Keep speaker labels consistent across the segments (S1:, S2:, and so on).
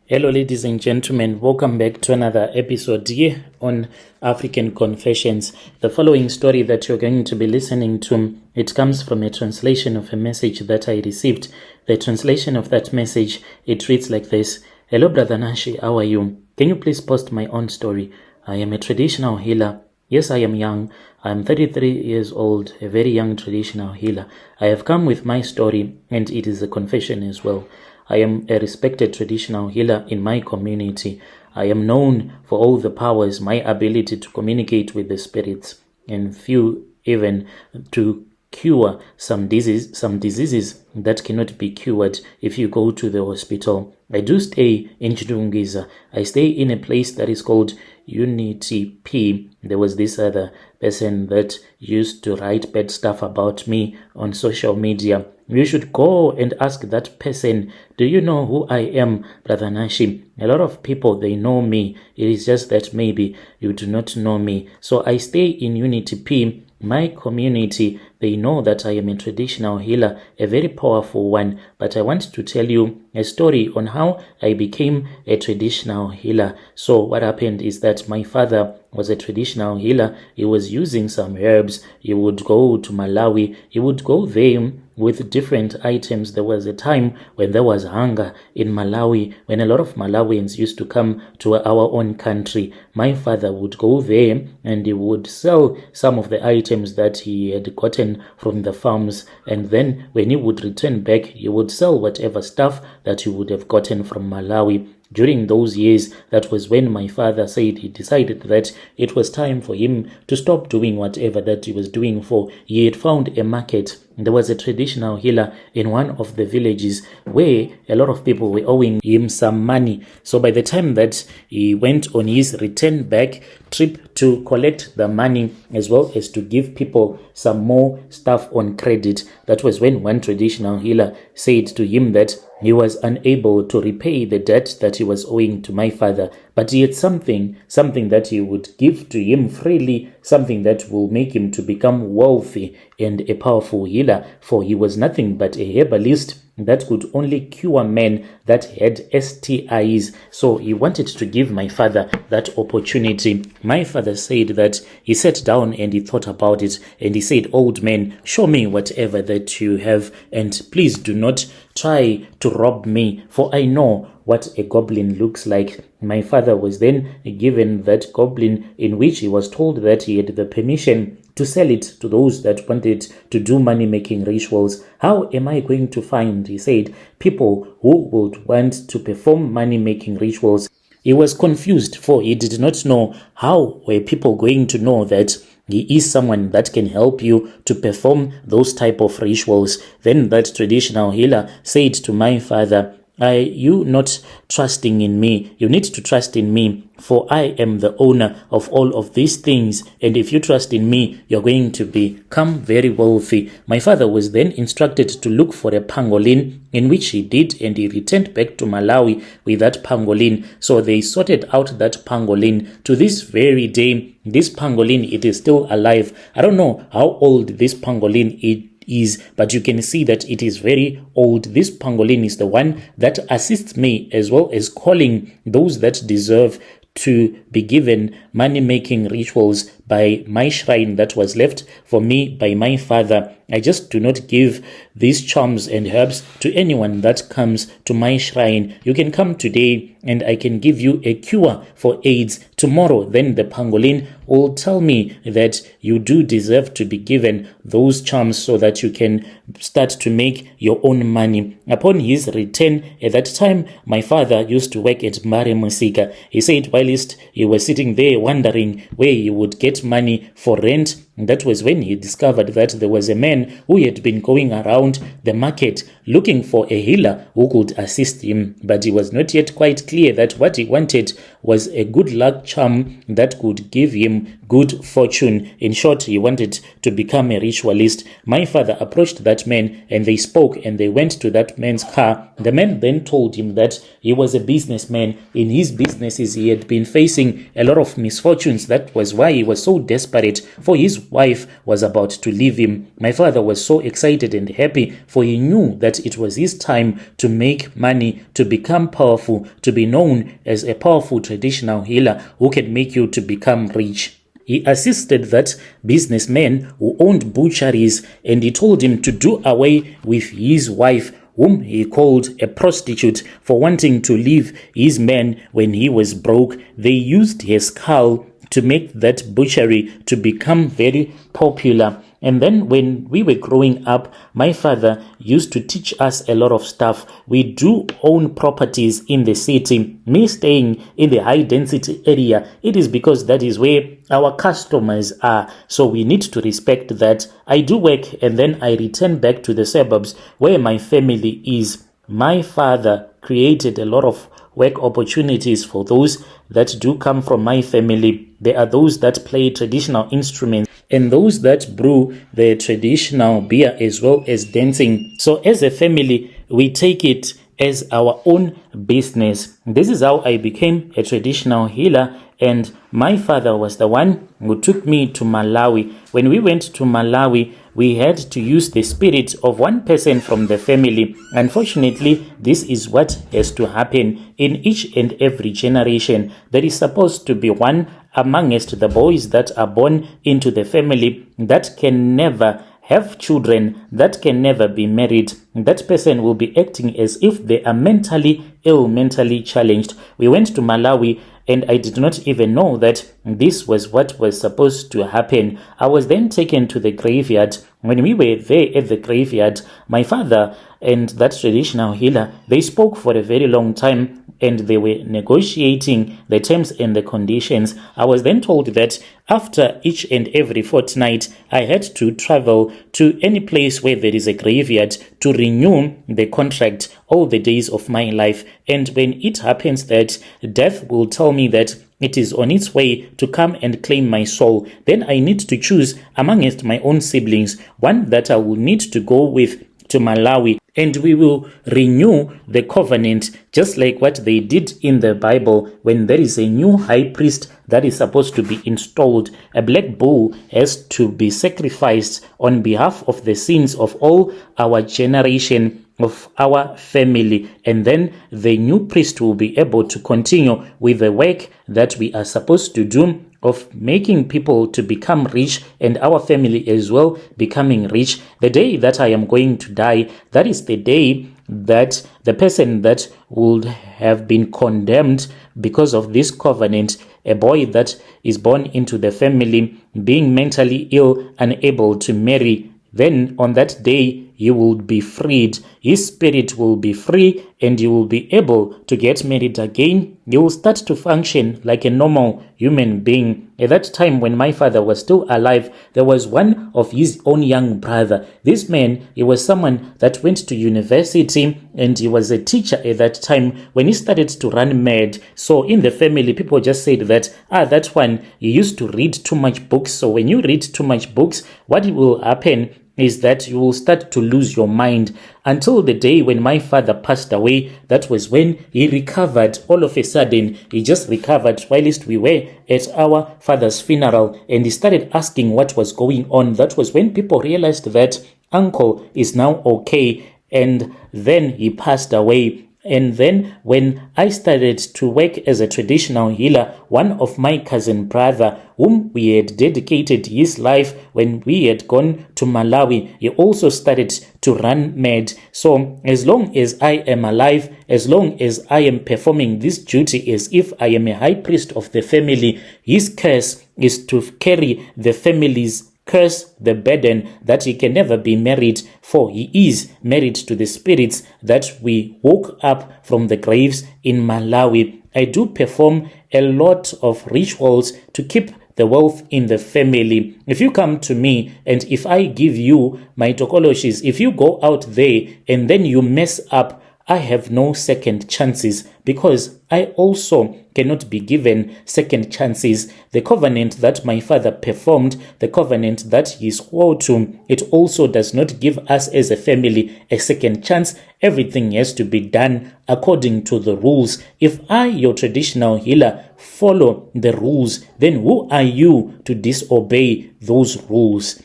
S1: Hello, ladies and gentlemen. Welcome back to another episode here on African Confessions. The following story that you're going to be listening to, it comes from a translation of a message that I received. The translation of that message, it reads like this. Hello, Brother Nashi. How are you? Can you please post my own story? I am a traditional healer. Yes, I am young. I am 33 years old, a very young traditional healer. I have come with my story, and it is a confession as well. I am a respected traditional healer in my community. I am known for all the powers, my ability to communicate with the spirits, and few even to cure some diseases that cannot be cured if you go to the hospital. I do stay in Chidungiza. I stay in a place that is called Unity P. There was this other person that used to write bad stuff about me on social media. You should go and ask that person, do you know who I am, Brother Nashi? A lot of people, they know me. It is just that maybe you do not know me. So I stay in Unity P. My community, they know that I am a traditional healer, a very powerful one. But I want to tell you a story on how I became a traditional healer. So what happened is that my father was a traditional healer. He was using some herbs. He would go to Malawi. He would go there with different items. There was a time when there was hunger in Malawi, when a lot of Malawians used to come to our own country. My father would go there and he would sell some of the items that he had gotten from the farms, and then when he would return back, he would sell whatever stuff that he would have gotten from Malawi. During those years, that was when my father said he decided that it was time for him to stop doing whatever that he was doing, for he had found a market. There was a traditional healer in one of the villages where a lot of people were owing him some money. So by the time that he went on his return back trip to collect the money as well as to give people some more stuff on credit, that was when one traditional healer said to him that he was unable to repay the debt that he was owing to my father, but he had something that he would give to him freely, something that will make him to become wealthy and a powerful healer, for he was nothing but a herbalist that could only cure men that had STIs. So he wanted to give my father that opportunity. My father said that he sat down and he thought about it, and he said, old man, show me whatever that you have, and please do not try to rob me, for I know what a goblin looks like. My father was then given that goblin, in which he was told that he had the permission to sell it to those that wanted to do money-making rituals. How am I going to find, he said, people who would want to perform money-making rituals? He was confused, for he did not know how were people going to know that he is someone that can help you to perform those type of rituals. Then that traditional healer said to my father, are you not trusting in me? You need to trust in me, for I am the owner of all of these things, and if you trust in me, you're going to become very wealthy. My father was then instructed to look for a pangolin, in which he did, and he returned back to Malawi with that pangolin. So they sorted out that pangolin. To this very day, this pangolin, it is still alive. I don't know how old this pangolin is, but you can see that it is very old. This pangolin is the one that assists me, as well as calling those that deserve to be given money-making rituals by my shrine that was left for me by my father. I just do not give these charms and herbs to anyone that comes to my shrine. You can come today and I can give you a cure for AIDS. Tomorrow, then the pangolin will tell me that you do deserve to be given those charms so that you can start to make your own money. Upon his return, at that time, my father used to work at Mare Musika. He said whilst he was sitting there wondering where he would get money for rent, that was when he discovered that there was a man who had been going around the market looking for a healer who could assist him, but he was not yet quite clear that what he wanted was a good luck charm that could give him good fortune. In short, he wanted to become a ritualist. My father approached that man and they spoke, and they went to that man's car. The man then told him that he was a businessman. In his businesses, he had been facing a lot of misfortunes. That was why he was so desperate, for his wife was about to leave him. My father was so excited and happy, for he knew that it was his time to make money, to become powerful, to be known as a powerful traditional healer who can make you to become rich. He assisted that businessman who owned butcheries, and he told him to do away with his wife, whom he called a prostitute, for wanting to leave his man when he was broke. They used his skull to make that butchery to become very popular. And then when we were growing up, my father used to teach us a lot of stuff. We do own properties in the city. Me staying in the high density area, it is because that is where our customers are. So we need to respect that. I do work and then I return back to the suburbs where my family is. My father created a lot of work opportunities for those that do come from my family. There are those that play traditional instruments and those that brew the traditional beer as well as dancing. So as a family, we take it as our own business. This is how I became a traditional healer, and my father was the one who took me to Malawi. When we went to Malawi, we had to use the spirit of one person from the family. Unfortunately, this is what has to happen in each and every generation. There is supposed to be one amongst the boys that are born into the family that can never have children, that can never be married. That person will be acting as if they are mentally ill, mentally challenged. We went to Malawi and I did not even know that this was what was supposed to happen. I was then taken to the graveyard. When we were there at the graveyard, my father and that traditional healer, they spoke for a very long time and they were negotiating the terms and the conditions. I was then told that after each and every fortnight, I had to travel to any place where there is a graveyard to renew the contract all the days of my life. And when it happens that death will tell me that it is on its way to come and claim my soul, then I need to choose amongst my own siblings, one that I will need to go with to Malawi, and we will renew the covenant just like what they did in the Bible. When there is a new high priest that is supposed to be installed, a black bull has to be sacrificed on behalf of the sins of all our generation, of our family, and then the new priest will be able to continue with the work that we are supposed to do of making people to become rich, and our family as well becoming rich. The day that I am going to die, that is the day that the person that would have been condemned because of this covenant, a boy that is born into the family, being mentally ill, unable to marry, then on that day he will be freed. His spirit will be free and he will be able to get married again. He will start to function like a normal human being. At that time when my father was still alive, there was one of his own young brother. This man, he was someone that went to university and he was a teacher at that time when he started to run mad. So in the family, people just said that, that one, he used to read too much books. So when you read too much books, what will happen is that you will start to lose your mind. Until the day when my father passed away, that was when he recovered. All of a sudden, he just recovered whilst we were at our father's funeral, and he started asking what was going on. That was when people realized that uncle is now okay, and then he passed away. And then when I started to work as a traditional healer, one of my cousin brother, whom we had dedicated his life when we had gone to Malawi, he also started to run mad. So as long as I am alive, as long as I am performing this duty as if I am a high priest of the family, his curse is to carry the family's curse, the burden that he can never be married, for he is married to the spirits that we woke up from the graves in Malawi. I do perform a lot of rituals to keep the wealth in the family. If you come to me and if I give you my tokologies, if you go out there and then you mess up, I have no second chances because I also cannot be given second chances. The covenant that my father performed, the covenant that he swore to, it also does not give us as a family a second chance. Everything has to be done according to the rules. If I, your traditional healer, follow the rules, then who are you to disobey those rules?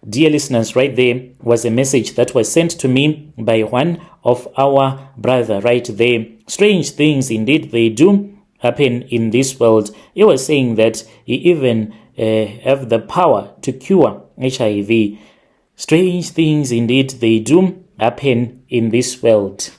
S1: Dear listeners, right there was a message that was sent to me by one of our brother right there. Strange things indeed they do happen in this world. He was saying that he even have the power to cure HIV. Strange things indeed they do happen in this world.